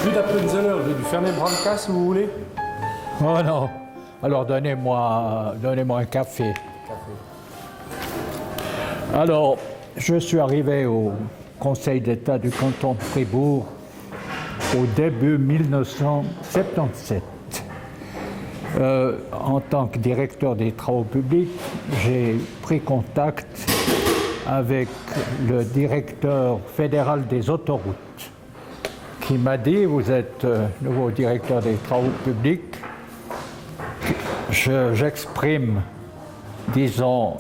Plus d'Appenzeller, du Fernet Branca, si vous voulez. Oh non. Alors donnez-moi un café. Alors, je suis arrivé au Conseil d'État du canton de Fribourg au début 1977. En tant que directeur des travaux publics, j'ai pris contact avec le directeur fédéral des autoroutes qui m'a dit « Vous êtes nouveau directeur des travaux publics. J'exprime, disons,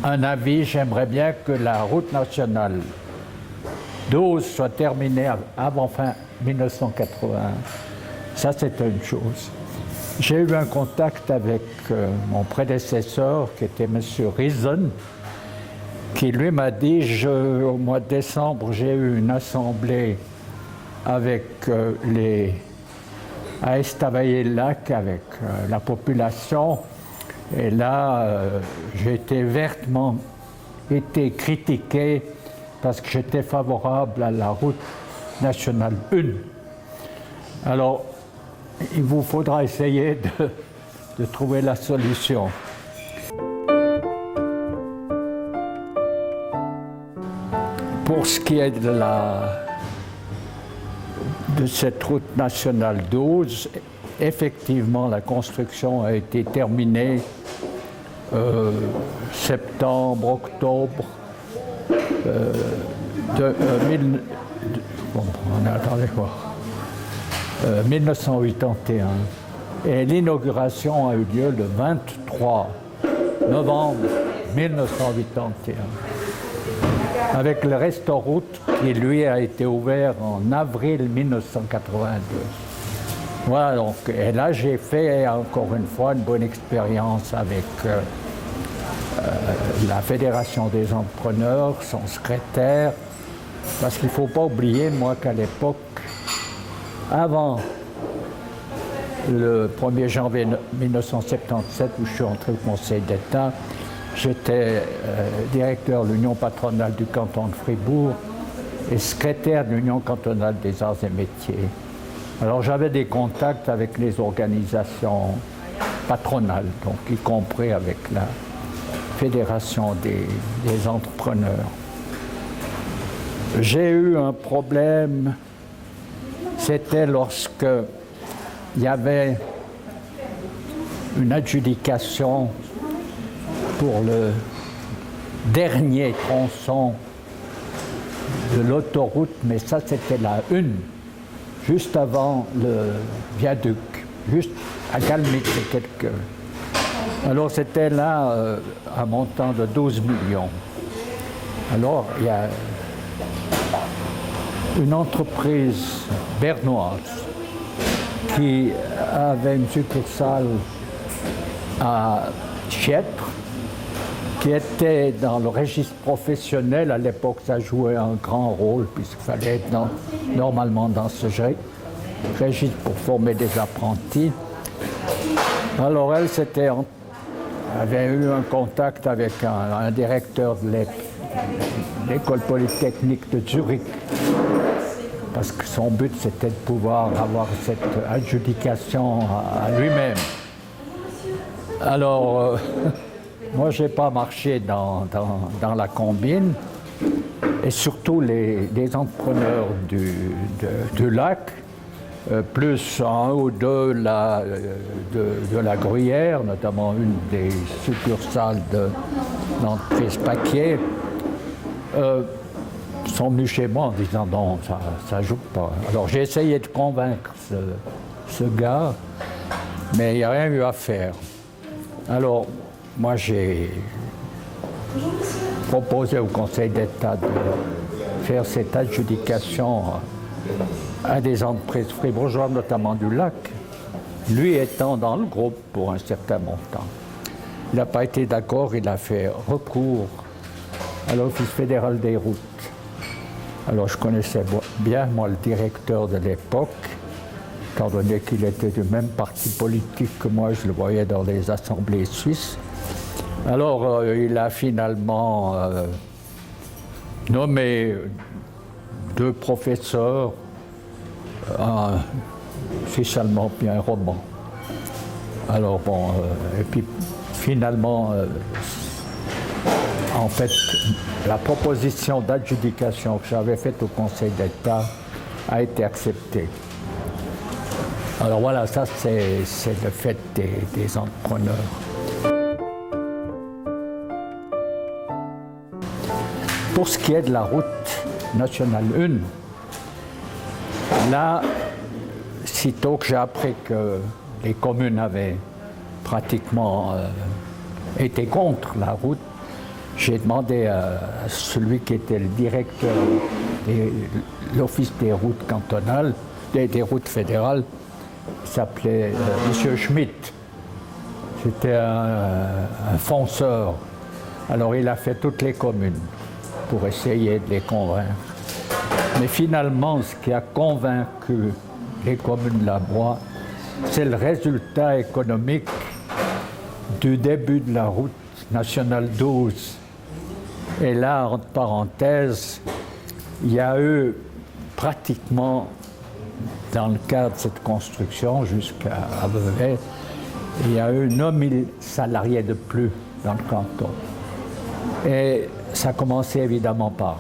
un avis. J'aimerais bien que la route nationale 12 soit terminée avant fin 1981. Ça, c'était une chose. J'ai eu un contact avec mon prédécesseur, qui était M. Riesen, qui lui m'a dit, au mois de décembre, j'ai eu une assemblée avec à Estavayer-le-Lac, avec la population. Et là, j'ai été vertement critiqué parce que j'étais favorable à la route nationale 1. Alors, il vous faudra essayer de trouver la solution. Pour ce qui est de cette route nationale 12, effectivement, la construction a été terminée septembre, octobre 1981. Et l'inauguration a eu lieu le 23 novembre 1981. Avec le Restoroute qui, lui, a été ouvert en avril 1982. Voilà, donc, et là, j'ai fait encore une fois une bonne expérience avec la Fédération des entrepreneurs, son secrétaire, parce qu'il ne faut pas oublier, moi, qu'à l'époque, avant le 1er janvier 1977, où je suis entré au Conseil d'État, j'étais directeur de l'Union patronale du canton de Fribourg et secrétaire de l'Union cantonale des arts et métiers. Alors j'avais des contacts avec les organisations patronales, donc y compris avec la Fédération des entrepreneurs. J'ai eu un problème, c'était lorsque il y avait une adjudication pour le dernier tronçon de l'autoroute, mais ça c'était la 1, juste avant le viaduc, juste à Galmic. Alors c'était là un montant de 12 millions. Alors il y a une entreprise bernoise qui avait une succursale à Chiètre, qui était dans le registre professionnel. À l'époque, ça jouait un grand rôle, puisqu'il fallait être normalement dans ce registre pour former des apprentis. Alors elle avait eu un contact avec un directeur de l'école polytechnique de Zurich, parce que son but c'était de pouvoir avoir cette adjudication à lui-même. Alors, moi je n'ai pas marché dans la combine, et surtout les entrepreneurs du lac, plus un ou deux de la Gruyère, notamment une des succursales de l'entreprise Paquier, sont venus chez moi en disant non, ça ne joue pas. Alors j'ai essayé de convaincre ce gars, mais il n'y a rien eu à faire. Alors moi j'ai proposé au Conseil d'État de faire cette adjudication à des entreprises fribourgeoises, notamment du lac, lui étant dans le groupe pour un certain montant. Il n'a pas été d'accord, il a fait recours à l'Office fédéral des routes. Alors je connaissais bien, moi, le directeur de l'époque, étant donné qu'il était du même parti politique que moi, je le voyais dans les assemblées suisses. Alors il a finalement nommé deux professeurs un Suisse allemand puis un roman. Alors bon, et puis finalement, en fait, la proposition d'adjudication que j'avais faite au Conseil d'État a été acceptée. Alors voilà, ça c'est le fait des entrepreneurs. Pour ce qui est de la route nationale 1, là, sitôt que j'ai appris que les communes avaient pratiquement été contre la route, j'ai demandé à celui qui était le directeur de l'Office des routes cantonales, des routes fédérales, il s'appelait M. Schmitt. C'était un fonceur. Alors il a fait toutes les communes pour essayer de les convaincre. Mais finalement, ce qui a convaincu les communes de la Broye, c'est le résultat économique du début de la route nationale 12. Et là, entre parenthèses, il y a eu pratiquement, dans le cadre de cette construction jusqu'à Vevey, il y a eu 9000 salariés de plus dans le canton. Et ça a commencé évidemment par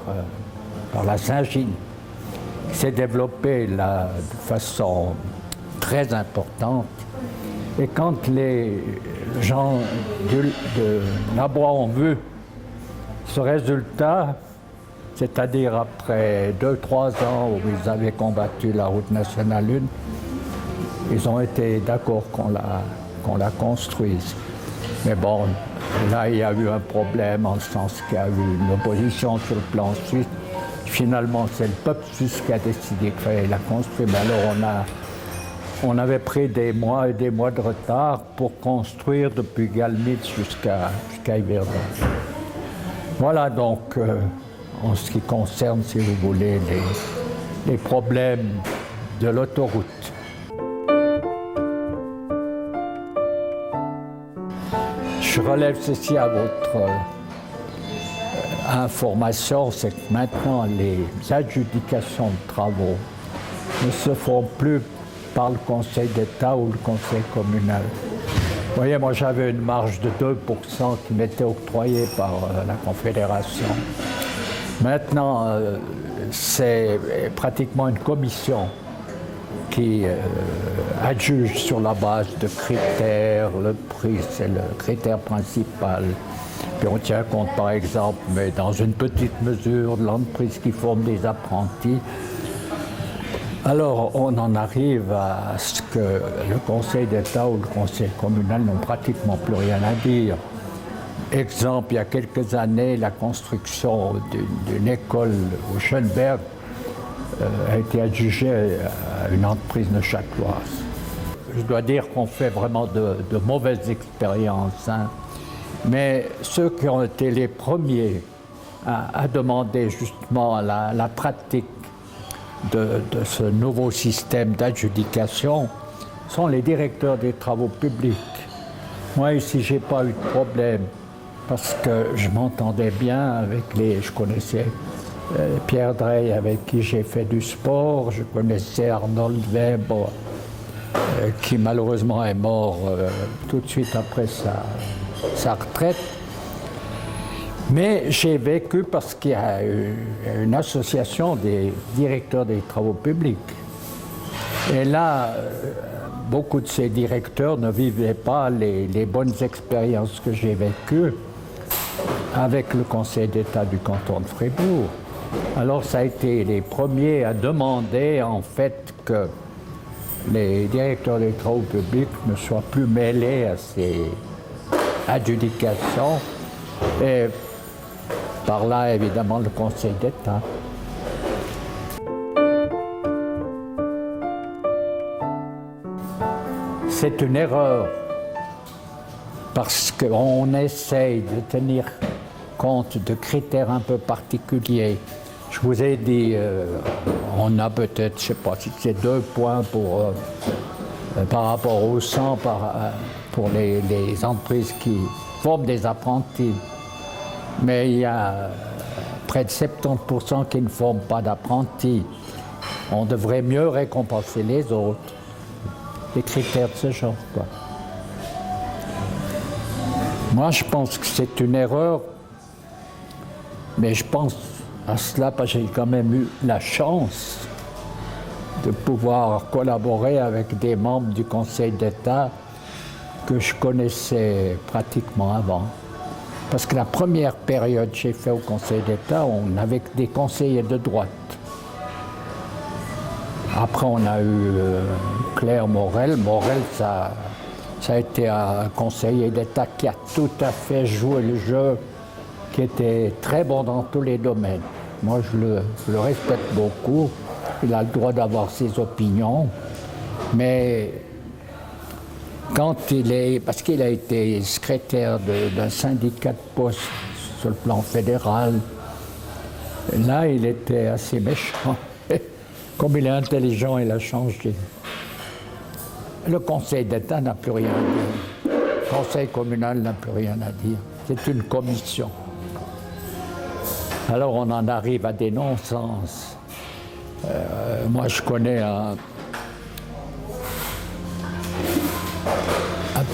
la Saint-Gilles, qui s'est développée là, de façon très importante. Et quand les gens de la Broye ont vu ce résultat, c'est-à-dire après 2-3 ans où ils avaient combattu la route nationale 1, ils ont été d'accord qu'on la construise. Mais bon, là, il y a eu un problème en le sens qu'il y a eu une opposition sur le plan suisse. Finalement, c'est le peuple suisse qui a décidé qu'il fallait la construire. Mais alors, on avait pris des mois et des mois de retard pour construire depuis Galmitz jusqu'à Yverdon. Voilà donc, en ce qui concerne, si vous voulez, les problèmes de l'autoroute. Je relève ceci à votre information, c'est que maintenant les adjudications de travaux ne se font plus par le Conseil d'État ou le Conseil communal. Vous voyez, moi j'avais une marge de 2% qui m'était octroyée par la Confédération. Maintenant, c'est pratiquement une commission qui adjuge sur la base de critères. Le prix, c'est le critère principal. Puis on tient compte, par exemple, mais dans une petite mesure, de l'entreprise qui forme des apprentis. Alors, on en arrive à ce que le Conseil d'État ou le Conseil communal n'ont pratiquement plus rien à dire. Exemple, il y a quelques années, la construction d'une école au Schönberg a été adjugée à une entreprise neuchâteloise. Je dois dire qu'on fait vraiment de mauvaises expériences, hein. Mais ceux qui ont été les premiers à demander justement la pratique de ce nouveau système d'adjudication sont les directeurs des travaux publics. Moi, ici, je n'ai pas eu de problème parce que je m'entendais bien avec je connaissais Pierre Drey, avec qui j'ai fait du sport, je connaissais Arnold Weber, qui malheureusement est mort tout de suite après sa retraite. Mais j'ai vécu parce qu'il y a une association des directeurs des travaux publics. Et là, beaucoup de ces directeurs ne vivaient pas les bonnes expériences que j'ai vécues avec le Conseil d'État du canton de Fribourg. Alors ça a été les premiers à demander en fait que les directeurs des travaux publics ne soient plus mêlés à ces adjudications. Et par là, évidemment, le Conseil d'État. C'est une erreur parce qu'on essaye de tenir compte de critères un peu particuliers. Je vous ai dit, on a peut-être, je ne sais pas si c'est 2 points par rapport au 100 pour les entreprises qui forment des apprentis. Mais il y a près de 70% qui ne forment pas d'apprentis. on devrait mieux récompenser les autres. Des critères de ce genre, quoi. Moi, je pense que c'est une erreur, mais je pense à cela parce que j'ai quand même eu la chance de pouvoir collaborer avec des membres du Conseil d'État que je connaissais pratiquement avant. Parce que la première période que j'ai fait au Conseil d'État, on avait des conseillers de droite. Après, on a eu Claire Morel. Morel, ça a été un conseiller d'État qui a tout à fait joué le jeu, qui était très bon dans tous les domaines. Moi, je le respecte beaucoup. Il a le droit d'avoir ses opinions. Mais quand parce qu'il a été secrétaire d'un syndicat de poste sur le plan fédéral, là, il était assez méchant. Comme il est intelligent, il a changé. Le Conseil d'État n'a plus rien à dire. Le Conseil communal n'a plus rien à dire. C'est une commission. Alors on en arrive à des non-sens. Moi, je connais un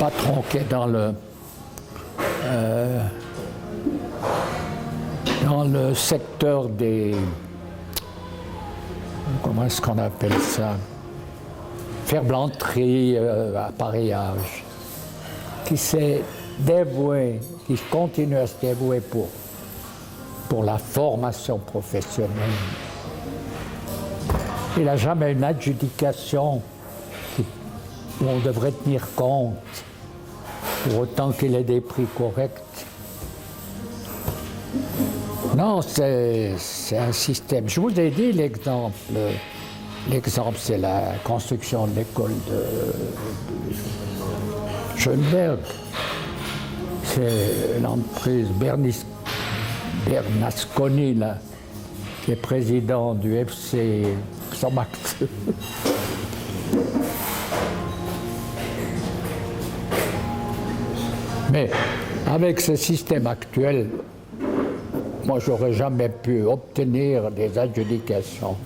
patron qui est dans le secteur des... Comment est-ce qu'on appelle ça? Ferblanterie, appareillage, qui s'est dévoué, qui continue à se dévouer pour la formation professionnelle. Il n'a jamais une adjudication où on devrait tenir compte, pour autant qu'il ait des prix corrects. Non, c'est un système. Je vous ai dit l'exemple. L'exemple, c'est la construction de l'école de Schönberg. C'est l'entreprise Bernasconi, là, qui est président du FC Xamax. Mais avec ce système actuel, moi, j'aurais jamais pu obtenir des adjudications.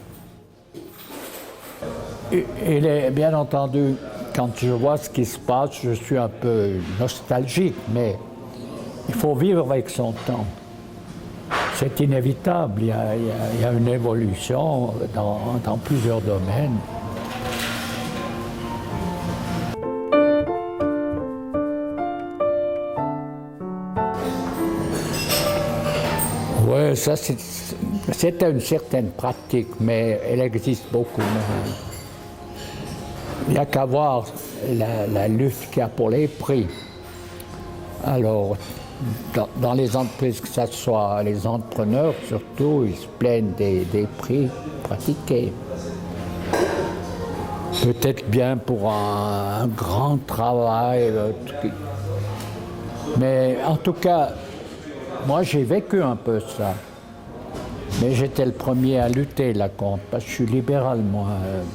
Et bien entendu, quand je vois ce qui se passe, je suis un peu nostalgique, mais il faut vivre avec son temps. C'est inévitable, il y a une évolution dans plusieurs domaines. Oui, ça c'était une certaine pratique, mais elle existe beaucoup moins. Il n'y a qu'à voir la lutte qu'il y a pour les prix. Alors, dans les entreprises, que ce soit les entrepreneurs surtout, ils se plaignent des prix pratiqués. Peut-être bien pour un grand travail, mais en tout cas, moi j'ai vécu un peu ça. Mais j'étais le premier à lutter là contre, parce que je suis libéral, moi,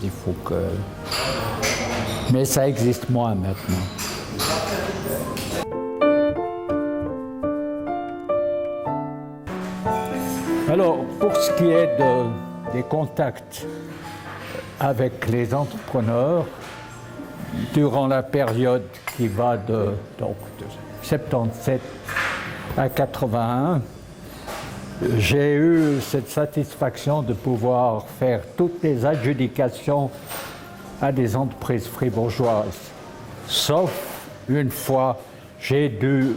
il faut que... Mais ça existe moins maintenant. Alors, pour ce qui est des contacts avec les entrepreneurs, durant la période qui va de 77 à 81, j'ai eu cette satisfaction de pouvoir faire toutes les adjudications à des entreprises fribourgeoises. Sauf une fois, j'ai dû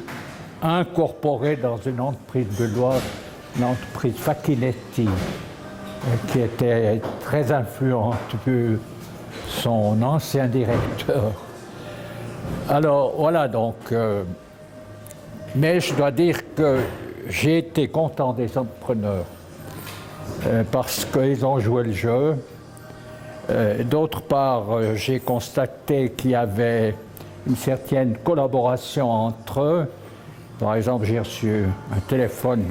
incorporer dans une entreprise bulloise, l'entreprise Facchinetti, qui était très influente vu son ancien directeur. Alors voilà donc, mais je dois dire que j'ai été content des entrepreneurs parce qu'ils ont joué le jeu. D'autre part, j'ai constaté qu'il y avait une certaine collaboration entre eux. Par exemple, j'ai reçu un téléphone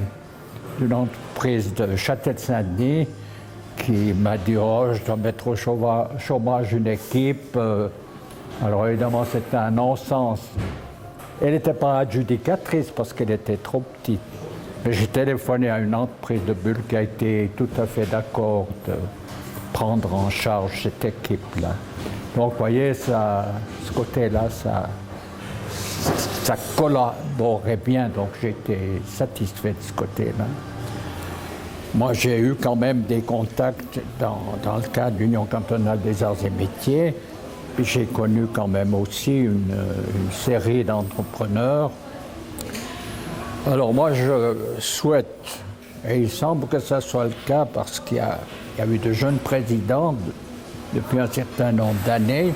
d'une entreprise de Châtel-Saint-Denis qui m'a dit « Oh, je dois mettre au chômage une équipe ». Alors évidemment, c'était un non-sens. Elle n'était pas adjudicatrice parce qu'elle était trop petite. Mais j'ai téléphoné à une entreprise de Bulle qui a été tout à fait d'accord prendre en charge cette équipe-là. Donc, vous voyez, ça, ce côté-là, ça collaborait bien, donc j'étais satisfait de ce côté-là. Moi, j'ai eu quand même des contacts dans le cadre de l'Union cantonale des arts et métiers, puis j'ai connu quand même aussi une série d'entrepreneurs. Alors moi, je souhaite, et il semble que ça soit le cas parce qu'il y a eu de jeunes présidents depuis un certain nombre d'années,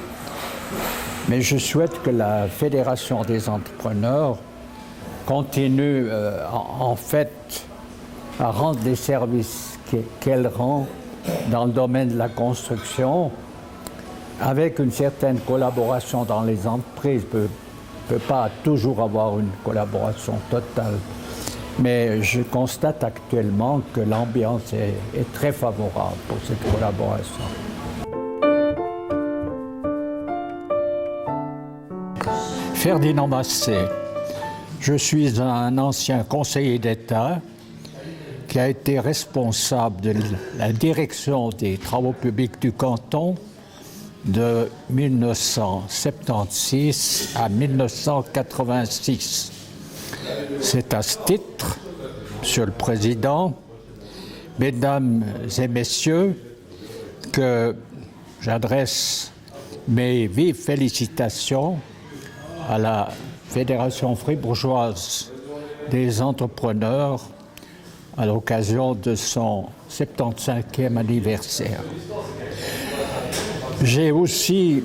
mais je souhaite que la Fédération des entrepreneurs continue en fait à rendre les services qu'elle rend dans le domaine de la construction avec une certaine collaboration dans les entreprises. Ne peut pas toujours avoir une collaboration totale. Mais je constate actuellement que l'ambiance est très favorable pour cette collaboration. Ferdinand Massé, je suis un ancien conseiller d'État qui a été responsable de la direction des travaux publics du canton de 1976 à 1986. C'est à ce titre, Monsieur le Président, Mesdames et Messieurs, que j'adresse mes vives félicitations à la Fédération fribourgeoise des entrepreneurs à l'occasion de son 75e anniversaire. J'ai aussi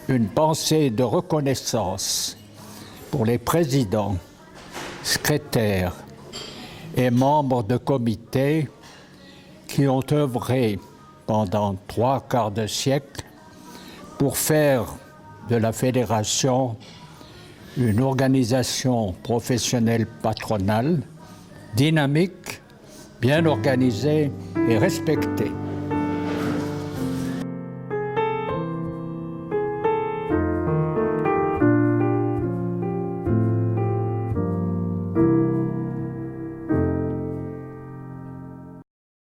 une pensée de reconnaissance pour les présidents, secrétaires et membres de comités qui ont œuvré pendant 3/4 de siècle pour faire de la Fédération une organisation professionnelle patronale, dynamique, bien organisée et respectée.